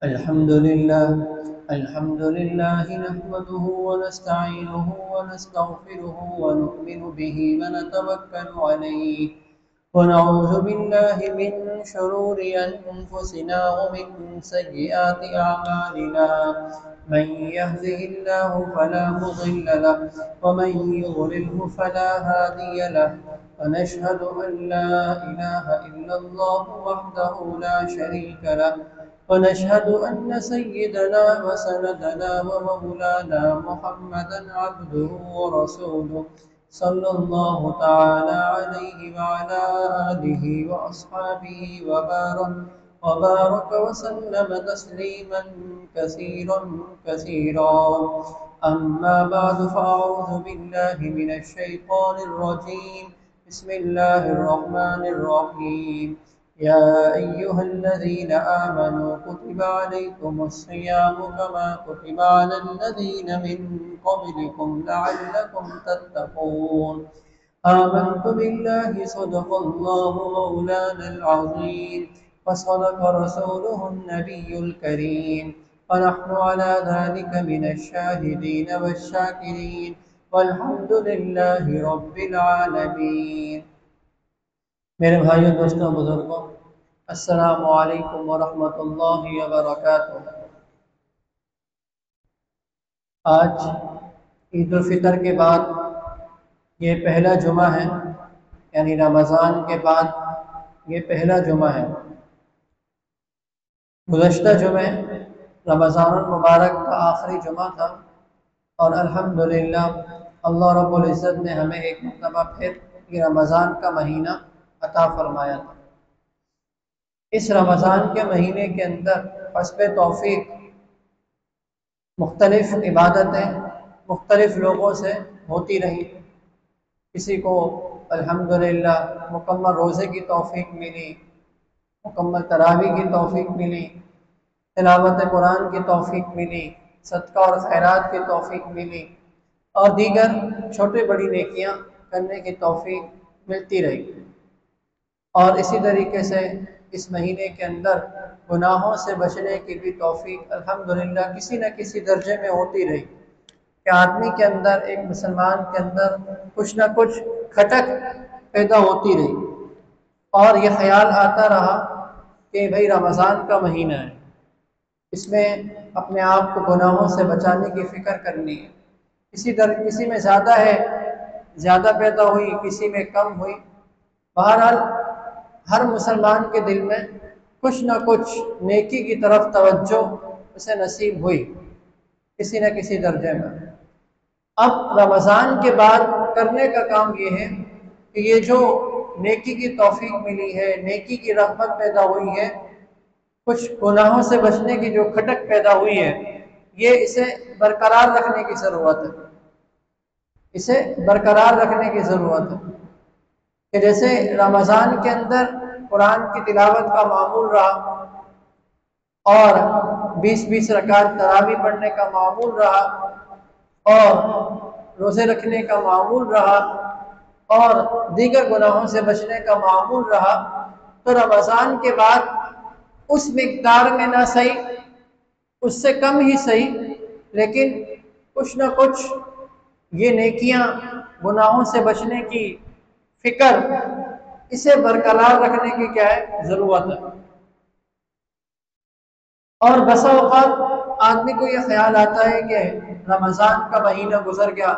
الحمد لله نحمده ونستعينه ونستغفره ونؤمن به ونتوكل عليه ونعوذ بالله من شرور أنفسنا ومن سيئات أعمالنا من يهده الله فلا مضل له ومن يضلله فلا هادي له ونشهد أن لا إله إلا الله وحده لا شريك له ونشهد أن سيدنا وسندنا ومولانا محمدا عبده ورسوله صلى الله تعالى عليه وعلى آله وأصحابه وبارك وسلم تسليما كثيرا أما بعد فأعوذ بالله من الشيطان الرجيم بسم الله الرحمن الرحيم يا أيها الذين آمنوا كتب عليكم الصيام كما كتب على الذين من قبلكم لعلكم تتقون آمنت بالله صدق الله مولانا العظيم وصدق رسوله النبي الكريم ونحن على ذلك من الشاهدين والشاكرين والحمد لله رب العالمين. میرے بھائیوں دوستوں بزرگوں السلام علیکم ورحمۃ اللہ وبرکاتہ. آج عید الفطر کے بعد یہ پہلا جمعہ ہے، یعنی رمضان کے بعد یہ پہلا جمعہ ہے. گزشتہ جمعہ رمضان المبارک کا آخری جمعہ تھا اور الحمدللہ اللہ رب العزت نے ہمیں ایک مرتبہ پھر یہ رمضان کا مہینہ عطا فرمایا تھا. اس رمضان کے مہینے کے اندر حسب توفیق مختلف عبادتیں مختلف لوگوں سے ہوتی رہی. کسی کو الحمدللہ مکمل روزے کی توفیق ملی، مکمل تراویح کی توفیق ملی، تلاوت قرآن کی توفیق ملی، صدقہ اور خیرات کی توفیق ملی اور دیگر چھوٹی بڑی نیکیاں کرنے کی توفیق ملتی رہی. اور اسی طریقے سے اس مہینے کے اندر گناہوں سے بچنے کی بھی توفیق الحمدللہ کسی نہ کسی درجے میں ہوتی رہی کہ آدمی کے اندر، ایک مسلمان کے اندر کچھ نہ کچھ کھٹک پیدا ہوتی رہی اور یہ خیال آتا رہا کہ بھئی رمضان کا مہینہ ہے، اس میں اپنے آپ کو گناہوں سے بچانے کی فکر کرنی ہے. کسی میں زیادہ ہے، زیادہ پیدا ہوئی، کسی میں کم ہوئی. بہرحال ہر مسلمان کے دل میں کچھ نہ کچھ نیکی کی طرف توجہ اسے نصیب ہوئی کسی نہ کسی درجے میں. اب رمضان کے بعد کرنے کا کام یہ ہے کہ یہ جو نیکی کی توفیق ملی ہے، نیکی کی رغبت پیدا ہوئی ہے، کچھ گناہوں سے بچنے کی جو کھٹک پیدا ہوئی ہے، یہ اسے برقرار رکھنے کی ضرورت ہے. اسے برقرار رکھنے کی ضرورت ہے کہ جیسے رمضان کے اندر قرآن کی تلاوت کا معمول رہا اور 20 رکعت تراویح پڑھنے کا معمول رہا اور روزے رکھنے کا معمول رہا اور دیگر گناہوں سے بچنے کا معمول رہا، تو رمضان کے بعد اس مقدار میں نہ صحیح، اس سے کم ہی صحیح، لیکن کچھ نہ کچھ یہ نیکیاں، گناہوں سے بچنے کی فکر، اسے برقرار رکھنے کی کیا ہے ضرورت ہے. اور بسا اوقات آدمی کو یہ خیال آتا ہے کہ رمضان کا مہینہ گزر گیا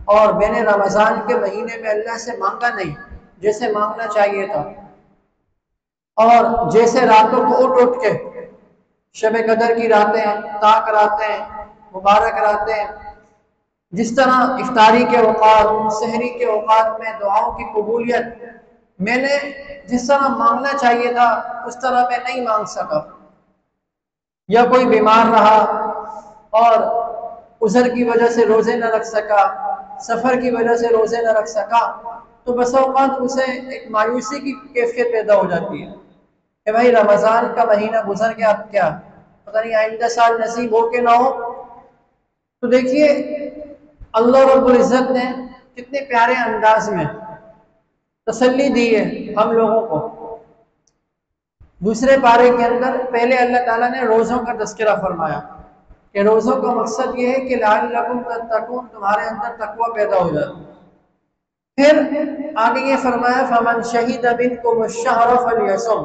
اور میں نے رمضان کے مہینے میں اللہ سے مانگا نہیں جیسے مانگنا چاہیے تھا، اور جیسے راتوں کو اٹھ کے شب قدر کی راتیں، طاق راتیں، مبارک راتیں، جس طرح افطاری کے اوقات، سحری کے اوقات میں دعاؤں کی قبولیت میں نے جس طرح مانگنا چاہیے تھا اس طرح میں نہیں مانگ سکا، یا کوئی بیمار رہا اور عذر کی وجہ سے روزے نہ رکھ سکا، سفر کی وجہ سے روزے نہ رکھ سکا، تو بس اوقات اسے ایک مایوسی کی کیفیت پیدا ہو جاتی ہے کہ بھائی رمضان کا مہینہ گزر گیا، اب کیا پتہ نہیں آئندہ سال نصیب ہو کہ نہ ہو. تو دیکھیے اللہ رب العزت نے کتنے پیارے انداز میں تسلی دی ہے ہم لوگوں کو. دوسرے پارے کے اندر پہلے اللہ تعالیٰ نے روزوں کا تذکرہ فرمایا کہ روزوں کا مقصد یہ ہے کہ لعلکم تتقون، تمہارے اندر تقوی پیدا ہو جائے۔ پھر آگے یہ فرمایا فمن شہد منکم الشہر فلیصم،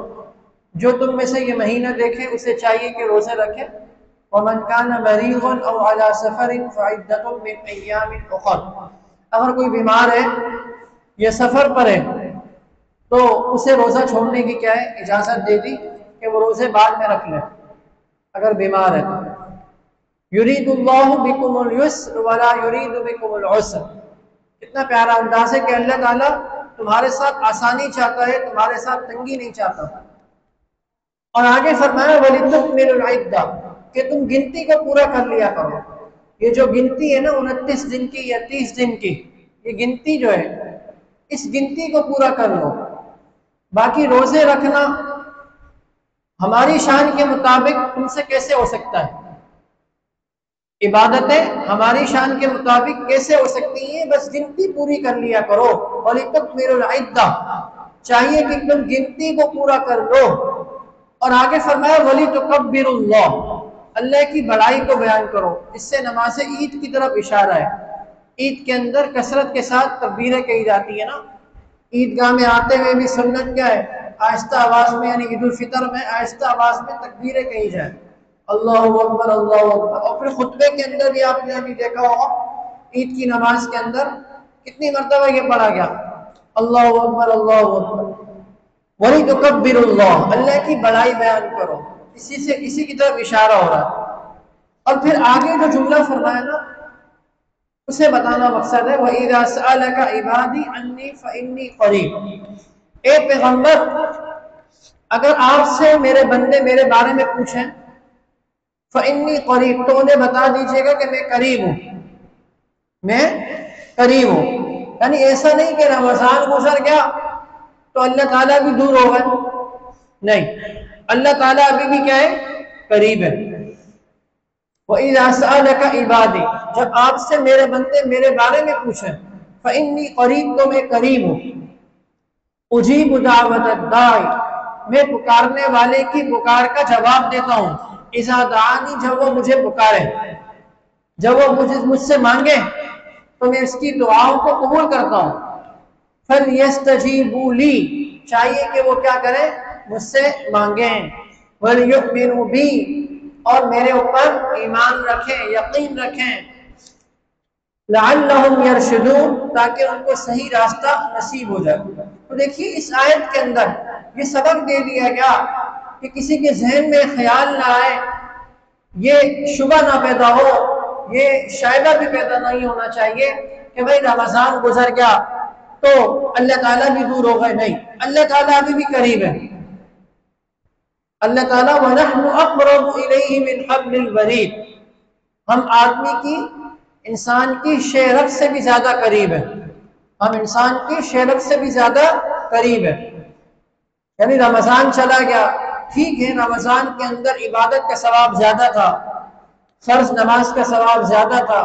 جو تم میں سے یہ مہینہ دیکھے اسے چاہیے کہ روزے رکھے۔ ومن کان مریضا او علی سفر فعدۃ من ایام اخر، اگر کوئی بیمار ہے یا سفر پر ہے تو اسے روزہ چھوڑنے کی کیا ہے اجازت دے دی کہ وہ روزے بعد میں رکھ لے اگر بیمار ہے تو۔ یرید اللہ بکم الیسر ولا یرید بکم العسر، کتنا پیارا انداز ہے کہ اللہ تعالیٰ تمہارے ساتھ آسانی چاہتا ہے، تمہارے ساتھ تنگی نہیں چاہتا۔ اور آگے فرمایا وَلِتُكْمِلُوا الْعِدَّةَ، کہ تم گنتی کو پورا کر لیا کرو۔ یہ جو گنتی ہے نا 29 دن کی یا 30 دن کی، یہ گنتی جو ہے اس گنتی کو پورا کر لو۔ باقی روزے رکھنا ہماری شان کے مطابق تم سے کیسے ہو سکتا ہے؟ عبادتیں ہماری شان کے مطابق کیسے ہو سکتی ہیں؟ بس گنتی پوری کر لیا کرو۔ وَلِتُكْمِلُوا الْعِدَّةَ، چاہیے کہ تم گنتی کو پورا کر لو۔ اور آگے فرمایا وَلِتُكَبِّرُوا اللَّهَ، اللہ کی بڑائی کو بیان کرو۔ اس سے نماز عید کی طرف اشارہ ہے۔ عید کے اندر کثرت کے ساتھ تکبیریں کہی جاتی ہیں نا، عیدگاہ میں آتے ہوئے بھی سنت کیا ہے؟ آہستہ آواز میں، یعنی عید الفطر میں آہستہ آواز میں تکبیریں کہی جائیں، اللہ اکبر اللہ اکبر۔ اور پھر خطبے کے اندر بھی آپ نے ابھی دیکھا ہوگا عید کی نماز کے اندر کتنی مرتبہ یہ پڑھا گیا، اللہ اکبر اللہ اکبر۔ وَلِتُكَبِّرُوا اللَّهَ، اللہ کی بڑائی بیان کرو، اسی کی طرف اشارہ ہو رہا ہے۔ اور پھر آگے جو جملہ فرمایا نا اسے بتانا مقصد ہے، وَإِذَا سَأَلَكَ عِبَادِي عَنِّي فَإِنِّي قَرِيبٌ، اے پیغمبر اگر آپ سے میرے بندے میرے بارے میں پوچھیں فَإِنِّي قَرِيبٌ، تو انہیں بتا دیجئے گا کہ میں قریب ہوں، میں قریب ہوں۔ یعنی ایسا نہیں کہ رمضان گزر گیا تو اللہ تعالیٰ بھی دور ہو گئے، نہیں، اللہ تعالیٰ ابھی بھی کیا ہے؟ قریب ہے۔ وَإِذَا سَأَلَكَ عِبَادِي، جب آپ سے میرے بندے میرے بارے میں پوچھیں فَإِنِّي قَرِيب، تو میں قریب ہوں۔ أُجِيبُ دَعْوَةَ الدَّاعِ، میں پکارنے والے کی پکار کا جواب دیتا ہوں، اِذَا دَعَانِي، جب وہ مجھے پکارے، جب وہ مجھ سے مانگے تو میں اس کی دعاؤں کو قبول کرتا ہوں۔ فَلْيَسْتَجِيبُوا لِي، چاہیے کہ وہ کیا کریں؟ مجھ سے مانگیں۔ وَلْيُؤْمِنُوا بِي، اور میرے اوپر ایمان رکھیں، یقین رکھیں۔ لَعَلَّهُمْ يَرْشُدُونَ، تاکہ ان کو صحیح راستہ نصیب ہو جائے۔ تو دیکھیے اس آیت کے اندر یہ سبق دے دیا گیا کہ کسی کے ذہن میں خیال نہ آئے، یہ شبہ نہ پیدا ہو، یہ شائبہ بھی پیدا نہیں ہونا چاہیے کہ بھئی رمضان گزر گیا تو اللہ تعالیٰ بھی دور ہو گئے، نہیں، اللہ تعالیٰ ابھی بھی قریب ہے۔ اللہ تعالیٰ وَنَحْنُ أَقْرَبُ إِلَيْهِ مِنْ حَبْلِ الْوَرِيدِ، ہم آدمی کی، انسان کی شہرت سے بھی زیادہ قریب ہے، ہم انسان کی شہرت سے بھی زیادہ قریب ہے۔ یعنی رمضان چلا گیا، ٹھیک ہے رمضان کے اندر عبادت کا ثواب زیادہ تھا، فرض نماز کا ثواب زیادہ تھا،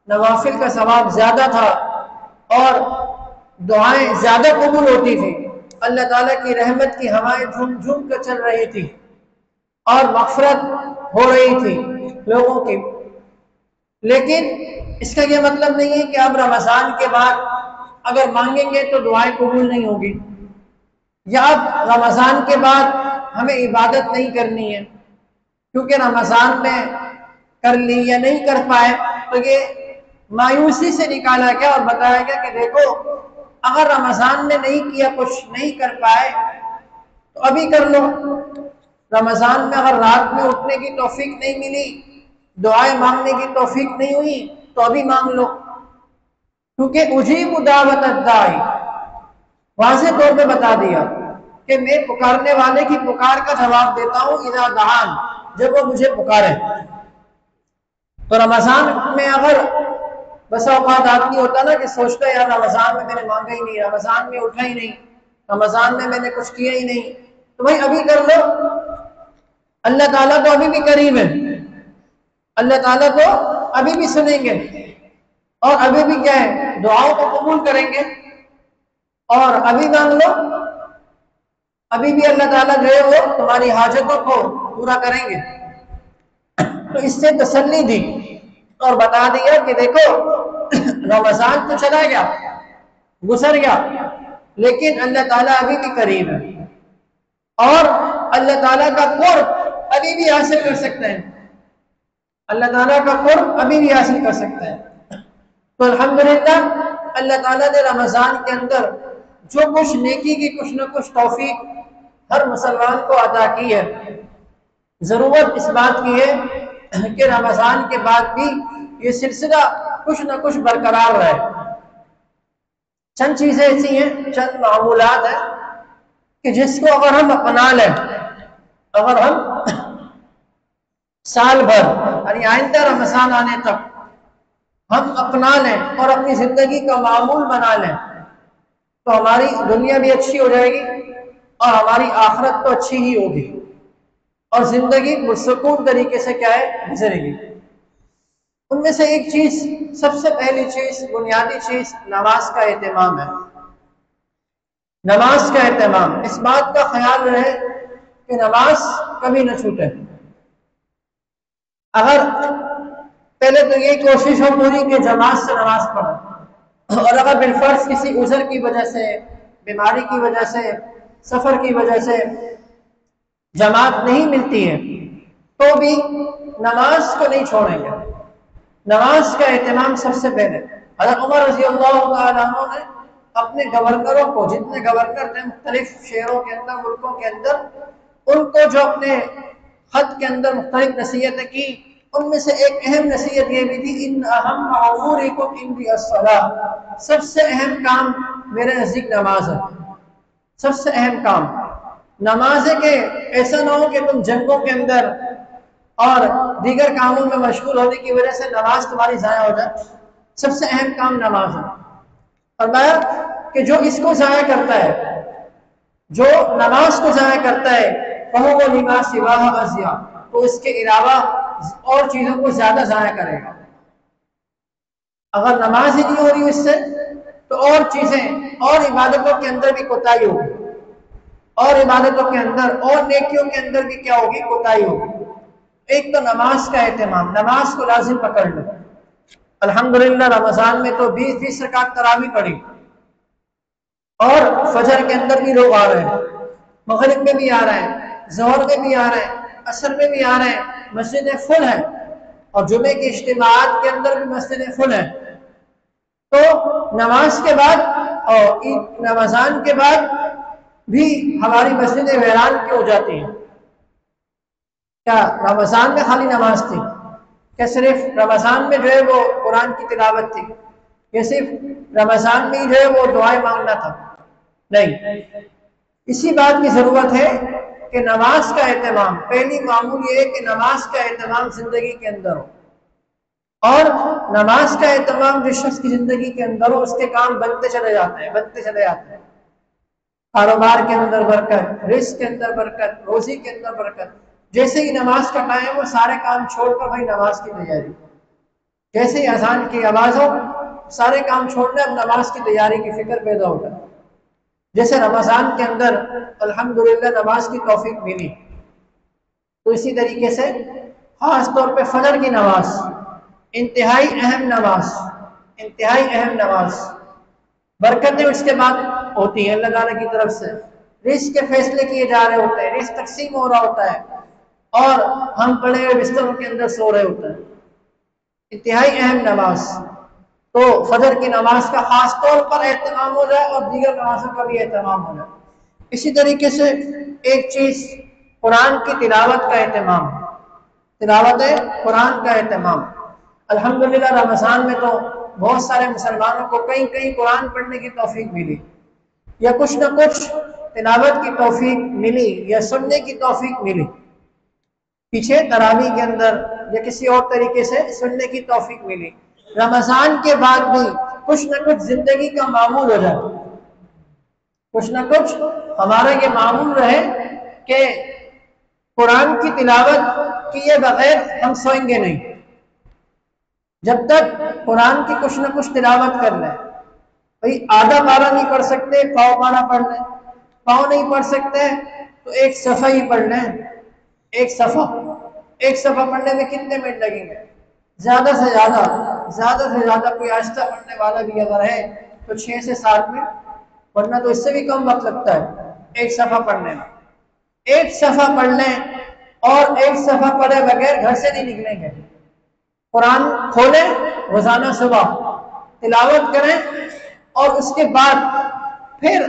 نوافل کا ثواب زیادہ تھا، اور دعائیں زیادہ قبول ہوتی تھی، اللہ تعالیٰ کی رحمت کی ہوائیں جھوم جھوم کر چل رہی تھی، اور مغفرت ہو رہی تھی لوگوں کی۔ لیکن اس کا یہ مطلب نہیں ہے کہ اب رمضان کے بعد اگر مانگیں گے تو دعائیں قبول نہیں ہوگی، یا اب رمضان کے بعد ہمیں عبادت نہیں کرنی ہے کیونکہ رمضان میں کر لی یا نہیں کر پائے، تو یہ مایوسی سے نکالا گیا اور بتایا گیا کہ دیکھو اگر رمضان میں نہیں کیا، کچھ نہیں کر پائے تو ابھی کر لو۔ رمضان میں اگر رات میں اٹھنے کی توفیق نہیں ملی، دعائیں مانگنے کی توفیق نہیں ہوئی، تو ابھی مانگ لو، کیونکہ اجیب دعوت الداعی، واضح طور پہ بتا دیا کہ میں پکارنے والے کی پکار کا جواب دیتا ہوں، اذا دعان، جب وہ مجھے پکارے۔ تو رمضان میں اگر بس اوقات آدمی ہوتا نا کہ سوچتا ہے یار رمضان میں میں نے مانگا ہی نہیں، رمضان میں اٹھا ہی نہیں، رمضان میں میں نے کچھ کیا ہی نہیں، تو بھائی ابھی کر لو، اللہ تعالیٰ تو ابھی بھی قریب ہے، اللہ تعالیٰ تو ابھی بھی سنیں گے، اور ابھی بھی کیا ہے؟ دعاؤں کو قبول کریں گے، اور ابھی مانگ لو، ابھی بھی اللہ تعالیٰ جو ہے وہ تمہاری حاجتوں کو پورا کریں گے۔ تو اس سے تسلی دی اور بتا دیا کہ دیکھو رمضان تو چلا گیا، گزر گیا، لیکن اللہ تعالیٰ ابھی بھی قریب ہے اور اللہ تعالیٰ کا قرب ابھی بھی حاصل کر سکتے ہیں، اللہ تعالیٰ کا قرب ابھی بھی حاصل کر سکتے ہیں۔ تو الحمدللہ اللہ تعالیٰ نے رمضان کے اندر جو کچھ نیکی کی کچھ نہ کچھ توفیق ہر مسلمان کو عطا کی ہے، ضرورت اس بات کی ہے کہ رمضان کے بعد بھی یہ سلسلہ کچھ نہ کچھ برقرار رہے۔ چند چیزیں ایسی ہیں، چند معمولات ہیں کہ جس کو اگر ہم اپنا لیں، اگر ہم سال بھر یعنی آئندہ رمضان آنے تک ہم اپنا لیں اور اپنی زندگی کا معمول بنا لیں تو ہماری دنیا بھی اچھی ہو جائے گی اور ہماری آخرت تو اچھی ہی ہوگی اور زندگی پرسکون طریقے سے کیا ہے گزرے گی۔ ان میں سے ایک چیز، سب سے پہلی چیز، بنیادی چیز نماز کا اہتمام ہے۔ نماز کا اہتمام، اس بات کا خیال رہے کہ نماز کبھی نہ چھوٹے۔ اگر پہلے تو یہ کوشش ہو پوری کہ جماعت سے نماز پڑھیں، اور اگر بالفرض کسی عذر کی وجہ سے، بیماری کی وجہ سے، سفر کی وجہ سے جماعت نہیں ملتی ہے تو بھی نماز کو نہیں چھوڑیں گے۔ نماز کا اہتمام سب سے پہلے۔ حضرت عمر رضی اللہ تعالیٰ عنہ نے اپنے گورنروں کو، جتنے گورنر تھے مختلف شہروں کے اندر، ملکوں کے اندر، ان کو جو اپنے خط کے اندر مختلف نصیحتیں کی، ان میں سے ایک اہم نصیحت یہ بھی تھی، ان اہم امورکم عندی الصلاۃ، سب سے اہم کام میرے نزدیک نماز ہے۔ سب سے اہم کام نماز ہے، کہ ایسا نہ ہو کہ تم جنگوں کے اندر اور دیگر کاموں میں مشغول ہونے کی وجہ سے نماز تمہاری ضائع ہو جائے۔ سب سے اہم کام نماز ہے۔ فرمایا کہ جو اس کو ضائع کرتا ہے، جو نماز کو ضائع کرتا ہے، فَهُوَ لِمَا سِوَاهَا أَضْيَعُ، تو اس کے علاوہ اور چیزوں کو زیادہ ضائع کرے گا۔ اگر نماز ہی نہیں ہو رہی اس سے تو اور چیزیں اور عبادتوں کے اندر بھی کوتاہی ہوگی، اور عبادتوں کے اندر اور نیکیوں کے اندر بھی کیا ہوگی؟ کوتاہی ہوگی۔ ایک تو نماز کا اہتمام، نماز کو لازم پکڑ لو۔ الحمدللہ رمضان میں تو 20 رکعت تراویح پڑھی، اور فجر کے اندر بھی لوگ آ رہے ہیں، مغرب میں بھی آ رہے ہیں، ظہر میں بھی آ رہے ہیں، عصر میں بھی آ رہے ہیں، مسجدیں فل ہیں، اور جمعے کے اجتماعات کے اندر بھی مسجدیں فل ہیں۔ تو نماز کے بعد اور رمضان کے بعد بھی ہماری مسجدیں ویران کیوں ہو جاتی ہیں؟ کیا رمضان میں خالی نماز تھی؟ کیا صرف رمضان میں جو ہے وہ قرآن کی تلاوت تھی؟ یا صرف رمضان میں جو ہے وہ دعائیں مانگنا تھا؟ نہیں، اسی بات کی ضرورت ہے کہ نماز کا اہتمام، پہلی معمول یہ ہے کہ نماز کا اہتمام زندگی کے اندر ہو، اور نماز کا اہتمام جس شخص کی زندگی کے اندر ہو اس کے کام بنتے چلے جاتے ہیں، بنتے چلے جاتے ہیں۔ کاروبار کے اندر برکت، رزق کے اندر برکت، روزی کے اندر برکت۔ جیسے ہی نماز کا ٹائم ہو سارے کام چھوڑ کر بھائی نماز کی تیاری، جیسے ہی اذان کی آواز ہو سارے کام چھوڑنے اب نماز کی تیاری کی فکر پیدا ہو جائے۔ جیسے رمضان کے اندر الحمدللہ نماز کی توفیق ملی، تو اسی طریقے سے خاص طور پہ فجر کی نماز انتہائی اہم نماز، انتہائی اہم نماز، برکتیں اس کے بعد ہوتی ہیں اللہ تعالیٰ کی طرف سے، رزق کے فیصلے کیے جا رہے ہوتے ہیں، رزق تقسیم ہو رہا ہوتا ہے، اور ہم پڑے ہوئے بستروں کے اندر سو رہے ہوتے ہیں۔ انتہائی اہم نماز، تو فجر کی نماز کا خاص طور پر اہتمام ہو جائے اور دیگر نمازوں کا بھی اہتمام ہو جائے۔ اسی طریقے سے ایک چیز قرآن کی تلاوت کا اہتمام، تلاوت قرآن کا اہتمام۔ الحمدللہ رمضان میں تو بہت سارے مسلمانوں کو کہیں قرآن پڑھنے کی توفیق ملی، یا کچھ نہ کچھ تلاوت کی توفیق ملی، یا سننے کی توفیق ملی، پیچھے تراویح کے اندر یا کسی اور طریقے سے سننے کی توفیق ملی۔ رمضان کے بعد بھی کچھ نہ کچھ زندگی کا معمول ہو جائے، کچھ نہ کچھ ہمارا یہ معمول رہے کہ قرآن کی تلاوت کیے بغیر ہم سوئیں گے نہیں۔ جب تک قرآن کی کچھ نہ کچھ تلاوت کر لیں، بھئی آدھا پارہ نہیں پڑھ سکتے، پاؤ پارہ پڑھ لیں، پاؤں نہیں پڑھ سکتے تو ایک صفحہ ہی پڑھ لیں، ایک صفحہ پڑھنے میں کتنے منٹ لگیں گے؟ زیادہ سے زیادہ کوئی آہستہ پڑھنے والا بھی اگر ہے تو 6 سے 7 منٹ، ورنہ تو اس سے بھی کم وقت لگتا ہے ایک صفحہ پڑھنے میں۔ ایک صفحہ پڑھ لیں اور ایک صفحہ پڑھے بغیر گھر سے نہیں نکلیں گے، قرآن کھولیں روزانہ صبح تلاوت کریں اور اس کے بعد پھر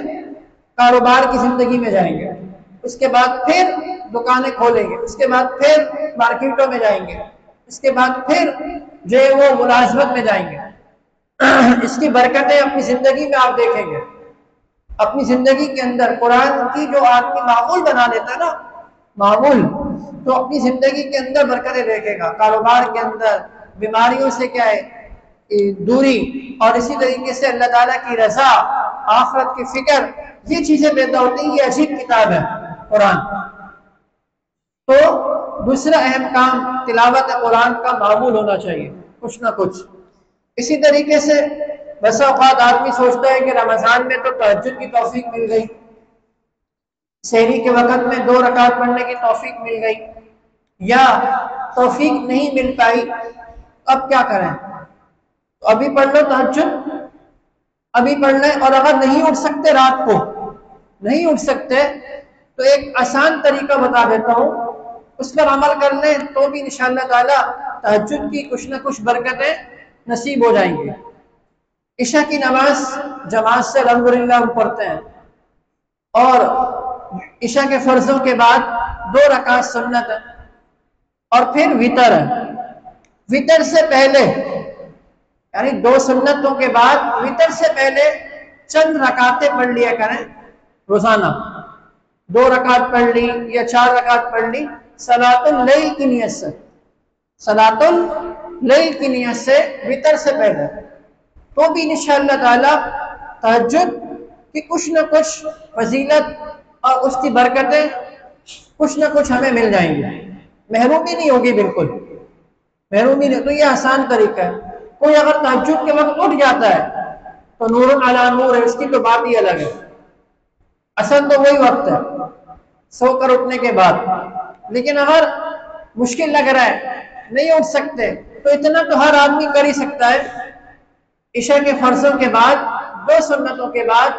کاروبار کی زندگی میں جائیں گے، اس کے بعد پھر دکانیں کھولیں گے، اس کے بعد پھر مارکیٹوں میں جائیں گے، اس کے بعد پھر جو ہے وہ ملازمت میں جائیں گے۔ اس کی برکتیں اپنی زندگی میں آپ دیکھیں گے، اپنی زندگی کے اندر قرآن کی جو آدمی معمول بنا لیتا ہے نا، معمول، تو اپنی زندگی کے اندر برکتیں دیکھے گا، کاروبار کے اندر، بیماریوں سے کیا ہے دوری، اور اسی طریقے سے اللہ تعالیٰ کی رضا، آخرت کی فکر، یہ چیزیں پیدا ہوتی ہیں۔ یہ عجیب کتاب ہے قرآن۔ تو دوسرا اہم کام تلاوت قرآن کا معمول ہونا چاہیے، کچھ نہ کچھ۔ اسی طریقے سے بسا اوقات آدمی سوچتا ہے کہ رمضان میں تو تہجد کی توفیق مل گئی، سحری کے وقت میں 2 رکعت پڑھنے کی توفیق مل گئی، یا توفیق نہیں مل پائی، اب کیا کریں؟ تو ابھی پڑھ لو تہجد، ابھی پڑھ لیں، اور اگر نہیں اٹھ سکتے، رات کو نہیں اٹھ سکتے، تو ایک آسان طریقہ بتا دیتا ہوں، اس پر عمل کر لیں تو بھی انشاءاللہ تعالی تہجد کی کچھ نہ کچھ برکتیں نصیب ہو جائیں گی۔ عشاء کی نماز جماعت سے الحمدللہ ہم پڑھتے ہیں، اور عشاء کے فرضوں کے بعد 2 رکعت سنت ہے، اور پھر وتر ہے۔ وتر سے پہلے یعنی 2 سنتوں کے بعد وتر سے پہلے چند رکعتیں پڑھ لیا کریں روزانہ، 2 رکعت پڑھ لی یا 4 رکعت پڑھ لی، صلاۃ اللیل کی نیت سے، صلاۃ اللیل کی نیت سے وتر سے پہلے، تو بھی انشاءاللہ تعالی تہجد کی کچھ نہ کچھ فضیلت اور اس کی برکتیں کچھ نہ کچھ ہمیں مل جائیں گی، محرومی نہیں ہوگی، بالکل محرومی نہیں۔ تو یہ آسان طریقہ ہے۔ کوئی اگر تہجد کے وقت اٹھ جاتا ہے تو نور علی نور ہے، اس کی تو بات ہی الگ ہے، اصل تو وہی وقت ہے سو کر اٹھنے کے بعد۔ لیکن اگر مشکل لگ رہا ہے، نہیں اٹھ سکتے، تو اتنا تو ہر آدمی کر ہی سکتا ہے، عشاء کے فرضوں کے بعد 2 سنتوں کے بعد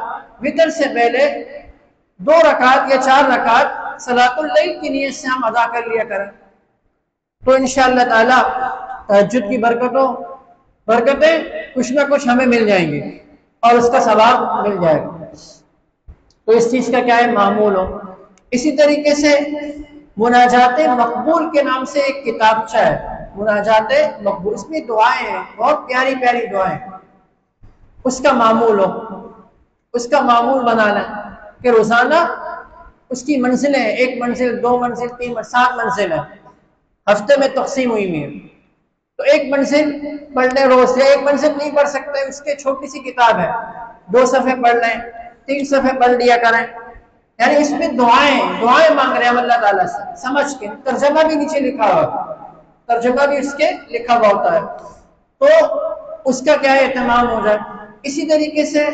وتر سے پہلے 2 رکعت یا 4 رکعت صلاۃ اللیل کی نیت سے ہم ادا کر لیا کریں، تو انشاءاللہ تعالی تہجد کی برکتیں کچھ نہ کچھ ہمیں مل جائیں گی اور اس کا ثواب مل جائے گا۔ تو اس چیز کا کیا ہے؟ معمول ہو۔ اسی طریقے سے مناجات مقبول کے نام سے ایک کتابچہ ہے، مناجات مقبول، اس میں دعائیں ہیں، بہت پیاری پیاری دعائیں، اس کا معمول ہو، اس کا معمول بنا لیں کہ روزانہ اس کی منزلیں، 1 منزل 2 منزل 3 منزل 7 منزل ہے، ہفتے میں تقسیم ہوئی ہے، تو 1 منزل پڑھ لیں روز، یا 1 منزل نہیں پڑھ سکتے، اس کے چھوٹی سی کتاب ہے، 2 صفحے پڑھ لیں، 3 صفحے پڑھ لیا کریں، یعنی اس میں دعائیں مانگ رہے ہیں اللہ تعالیٰ سے، سمجھ کے ترجمہ بھی نیچے لکھا ہوا، ترجمہ بھی اس کے لکھا ہوا ہوتا ہے، تو اس کا کیا ہے اہتمام ہو جائے۔ اسی طریقے سے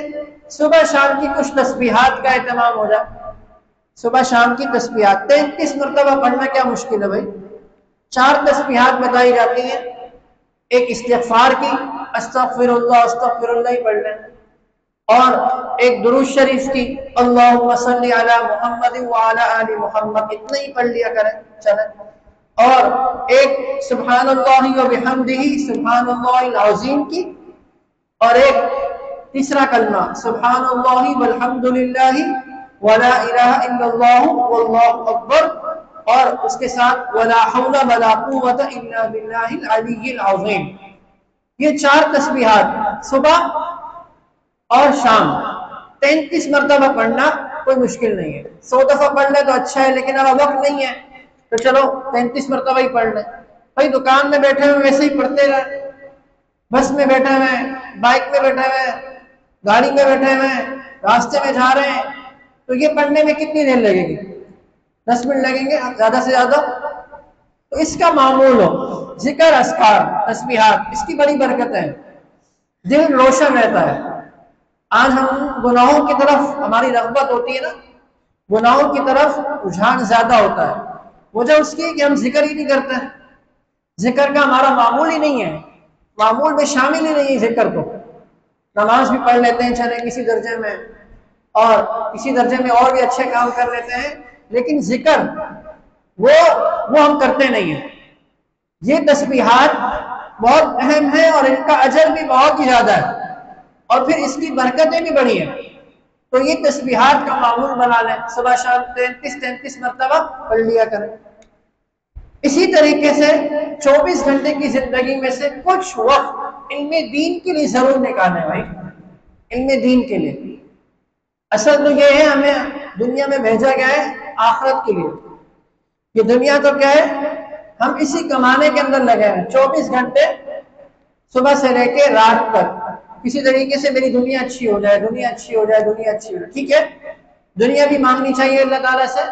صبح شام کی کچھ تسبیحات کا اہتمام ہو جائے، صبح شام کی تسبیحات 33 مرتبہ پڑھنا کیا مشکل ہے بھائی؟ 4 تسبیحات بتائی جاتی ہیں، ایک استغفار کی، استغفر اللہ ہی پڑھ لیں، اور ایک درود شریف کی، اللہم صلی علی محمد وعلی آل محمد، اتنا ہی پڑھ لیا کریں چلیں، اور ایک سبحان اللہ و بحمدہ سبحان اللہ العظیم کی، اور ایک تیسرا کلمہ سبحان اللہ والحمد للہ ولا الہ الا اللہ واللہ اکبر، اور اس کے ساتھ ولا حول ولا قوة الا باللہ العلی العظیم۔ یہ 4 تسبیحات صبح اور شام 33 مرتبہ پڑھنا کوئی مشکل نہیں ہے، 100 دفعہ پڑھ لیں تو اچھا ہے، لیکن اب وقت نہیں ہے تو چلو 33 مرتبہ ہی پڑھ لیں۔ بھائی دکان میں بیٹھے ہوئے ویسے ہی پڑھتے رہے، بس میں بیٹھے ہوئے، بائک میں بیٹھے ہوئے، گاڑی میں بیٹھے ہوئے، راستے میں جا رہے ہیں، تو یہ پڑھنے میں کتنی دیر لگے گی؟ 10 منٹ لگیں گے زیادہ سے زیادہ۔ تو اس کا معمول ہو، ذکر، اذکار، تسبیحات، اس کی بڑی برکت ہے، دل روشن رہتا ہے۔ آج ہم گناہوں کی طرف ہماری رغبت ہوتی ہے نا، گناہوں کی طرف رجحان زیادہ ہوتا ہے۔ وجہ اس کی کہ ہم ذکر ہی نہیں کرتے، ذکر کا ہمارا معمول ہی نہیں ہے، معمول میں شامل ہی نہیں ہے ذکر کو۔ نماز بھی پڑھ لیتے ہیں چلے کسی درجے میں، اور کسی درجے میں اور بھی اچھے کام کر لیتے ہیں، لیکن ذکر وہ ہم کرتے نہیں ہیں۔ یہ تسبیحات بہت اہم ہیں اور ان کا اجر بھی بہت ہی زیادہ ہے، اور پھر اس کی برکتیں بھی بڑی ہیں۔ تو یہ تسبیحات کا معمول بنا لیں، صبح شام 33 مرتبہ پڑھ لیا کریں۔ اسی طریقے سے 24 گھنٹے کی زندگی میں سے کچھ وقت علم دین کے لیے ضرور نکالیں بھائی، علم دین کے لیے۔ اصل تو یہ ہے ہمیں دنیا میں بھیجا گیا ہے آخرت کے لیے۔ یہ دنیا تو کیا ہے، ہم اسی کمانے کے اندر لگے ہیں 24 گھنٹے صبح سے لے کے رات تک، کسی طریقے سے میری دنیا اچھی ہو جائے، دنیا اچھی ہو جائے، دنیا اچھی ہو جائے۔ ٹھیک ہے، دنیا بھی مانگنی چاہیے اللہ تعالیٰ سے،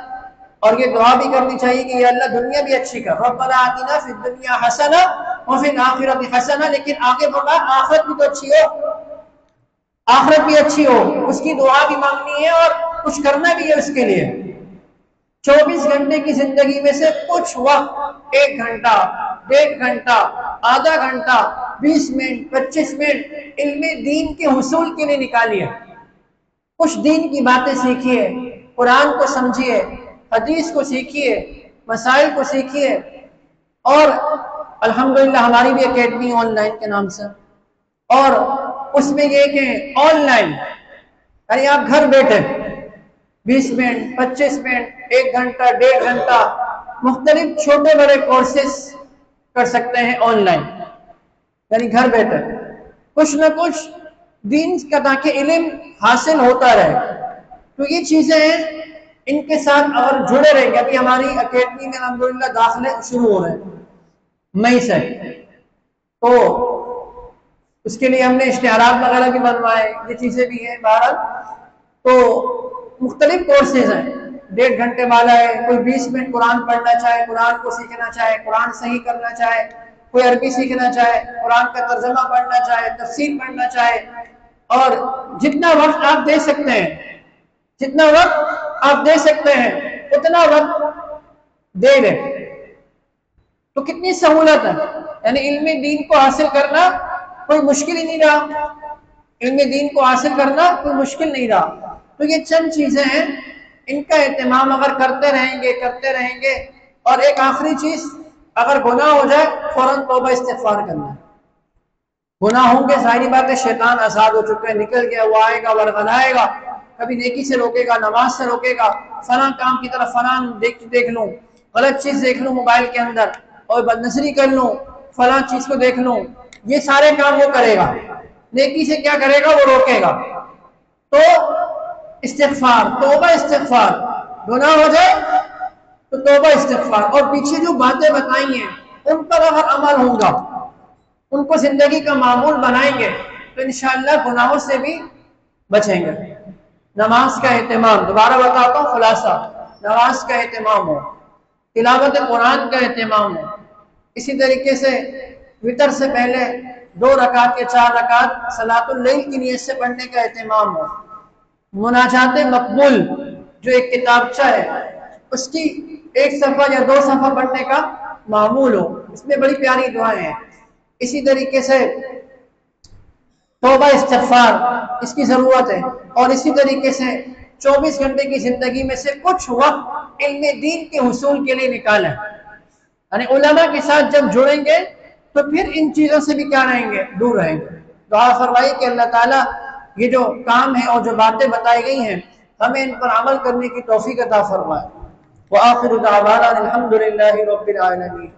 اور یہ دعا بھی کرنی چاہیے کہ یا اللہ دنیا بھی اچھی کر، ربنا آتنا فی الدنیا حسنہ وفی الآخرۃ حسنہ، لیکن آگے بڑھا آخرت بھی تو اچھی ہو، آخرت بھی اچھی ہو، اس کی دعا بھی مانگنی ہے اور کچھ کرنا بھی ہے اس کے لیے۔ 24 گھنٹے کی زندگی میں سے کچھ وقت، 1 گھنٹہ، 1.5 گھنٹہ، آدھا گھنٹہ، 20 منٹ، 25 منٹ علم دین کے حصول کے لیے نکالیے۔ کچھ دین کی باتیں سیکھیے، قرآن کو سمجھیے، حدیث کو سیکھیے، مسائل کو سیکھیے۔ اور الحمدللہ ہماری بھی اکیڈمی آن لائن کے نام سے، اور اس میں یہ کہ آن لائن یعنی آپ گھر بیٹھے 20 منٹ، 25 منٹ، 1 گھنٹہ، 1.5 گھنٹہ مختلف چھوٹے بڑے کورسز کر سکتے ہیں آن لائن، یعنی گھر بیٹھے کچھ نہ کچھ دین کا تاکہ علم حاصل ہوتا رہے۔ تو یہ چیزیں ہیں، ان کے ساتھ اگر جڑے رہیں گے۔ ابھی ہماری اکیڈمی میں الحمدللہ داخلے شروع ہو رہے ہیں مئی سے، تو اس کے لیے ہم نے اشتہارات وغیرہ بھی بنوائے، یہ چیزیں بھی ہیں۔ بہرحال تو مختلف کورسز ہیں، 1.5 گھنٹے والا ہے، کوئی 20 منٹ قرآن پڑھنا چاہے، قرآن کو سیکھنا چاہے، قرآن صحیح کرنا چاہے، کوئی عربی سیکھنا چاہے، قرآن کا ترجمہ پڑھنا چاہے، تفسیر پڑھنا چاہے، اور جتنا وقت آپ دے سکتے ہیں، جتنا وقت آپ دے سکتے ہیں اتنا وقت دے لیں۔ تو کتنی سہولت ہے، یعنی علم دین کو حاصل کرنا کوئی مشکل ہی نہیں رہا، علم دین کو حاصل کرنا کوئی مشکل نہیں رہا۔ تو یہ چند چیزیں ہیں، ان کا اہتمام اگر کرتے رہیں گے۔ اور ایک آخری چیز، اگر گناہ ہو جائے فوراً توبہ استغفار کرنا ہے۔ گناہ ہوں گے، ظاہری بات ہے شیطان آزاد ہو چکے ہیں، نکل گیا، وہ آئے گا، ورغلائے گا، کبھی نیکی سے روکے گا، نماز سے روکے گا، فلاں کام کی طرف فلاں دیکھ لوں، غلط چیز دیکھ لوں موبائل کے اندر، اور بد نظری کر لوں، فلاں چیز کو دیکھ لوں، یہ سارے کام وہ کرے گا۔ نیکی سے کیا کرے گا، وہ روکے گا۔ تو استغفار، توبہ استغفار، گناہ ہو جائے تو توبہ استغفار، اور پیچھے جو باتیں بتائی ہیں ان پر اگر عمل ہوگا، ان کو زندگی کا معمول بنائیں گے تو انشاءاللہ گناہوں سے بھی بچیں گے۔ نماز کا اہتمام، دوبارہ بتاتا ہوں خلاصہ، نماز کا اہتمام ہو، تلاوت قرآن کا اہتمام ہو، اسی طریقے سے وتر سے پہلے 2 رکعت یا 4 رکعت صلاۃ اللیل کی نیت سے پڑھنے کا اہتمام ہو، مناجات مقبول جو ایک کتابچہ ہے اس کی 1 صفحہ یا 2 صفحہ پڑھنے کا معمول ہو، اس میں بڑی پیاری دعائیں ہیں۔ اسی طریقے سے توبہ استغفار، اس کی ضرورت ہے، اور اسی طریقے سے 24 گھنٹے کی زندگی میں سے کچھ وقت علم دین کے حصول کے لیے نکالیں، یعنی علماء کے ساتھ جب جڑیں گے تو پھر ان چیزوں سے بھی کیا رہیں گے، دور رہیں گے۔ دعا فرمائی کہ اللہ تعالیٰ یہ جو کام ہے اور جو باتیں بتائی گئی ہیں ہمیں ان پر عمل کرنے کی توفیق عطا فرمائے۔ وآخر دعوانا الحمد للہ رب العالمین۔